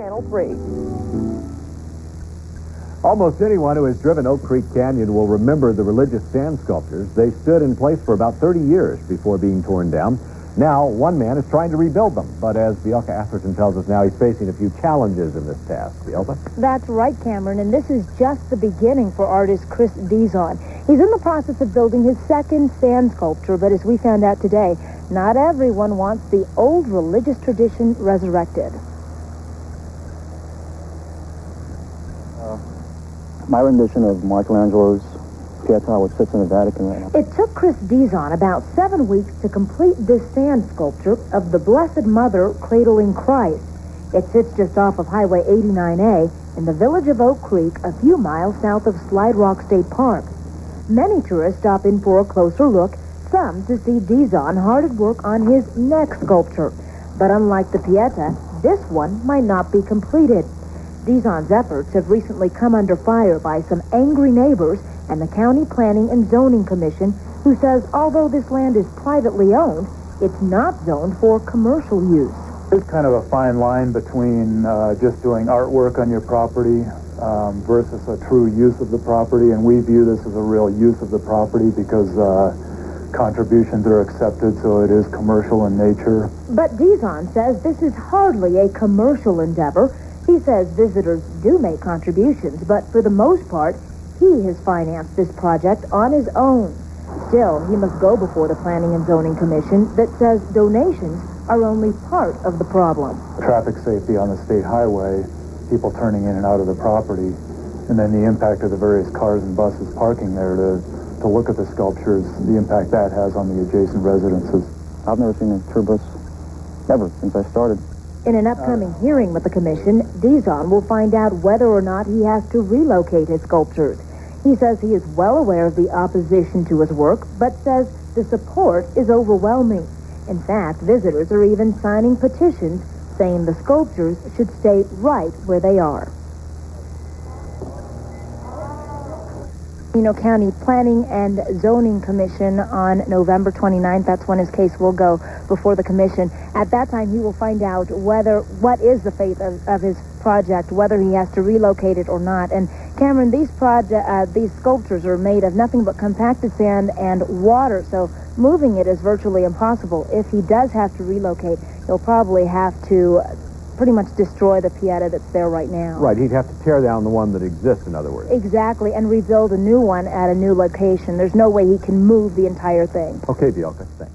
Channel 3. Almost anyone who has driven Oak Creek Canyon will remember the religious sand sculptures. They stood in place for about 30 years before being torn down. Now, one man is trying to rebuild them. But as Bielka Atherton tells us now, he's facing a few challenges in this task. Bielka? That's right, Cameron, and this is just the beginning for artist Chris Dizon. He's in the process of building his second sand sculpture, but as we found out today, not everyone wants the old religious tradition resurrected. My rendition of Michelangelo's Pieta, which sits in the Vatican right now. It took Chris Dizon about 7 weeks to complete this sand sculpture of the Blessed Mother cradling Christ. It sits just off of Highway 89A in the village of Oak Creek, a few miles south of Slide Rock State Park. Many tourists stop in for a closer look, some to see Dizon hard at work on his next sculpture. But unlike the Pieta, this one might not be completed. Dizon's efforts have recently come under fire by some angry neighbors and the County Planning and Zoning Commission, who says although this land is privately owned, it's not zoned for commercial use. There's kind of a fine line between just doing artwork on your property versus a true use of the property, and we view this as a real use of the property because contributions are accepted, so it is commercial in nature. But Dizon says this is hardly a commercial endeavor. He says visitors do make contributions, but for the most part, he has financed this project on his own. Still, he must go before the Planning and Zoning Commission that says donations are only part of the problem. Traffic safety on the state highway, people turning in and out of the property, and then the impact of the various cars and buses parking there to look at the sculptures, the impact that has on the adjacent residences. I've never seen a tour bus ever since I started. In an upcoming hearing with the commission, Dizon will find out whether or not he has to relocate his sculptures. He says he is well aware of the opposition to his work, but says the support is overwhelming. In fact, visitors are even signing petitions saying the sculptures should stay right where they are. County Planning and Zoning Commission on November 29th. That's when his case will go before the commission. At that time, he will find out what is the fate of his project, whether he has to relocate it or not. And Cameron, these sculptures are made of nothing but compacted sand and water, so moving it is virtually impossible. If he does have to relocate, he'll probably have to pretty much destroy the Pieta that's there right now. Right, he'd have to tear down the one that exists, in other words. Exactly, and rebuild a new one at a new location. There's no way he can move the entire thing. Okay, Bielka, thanks.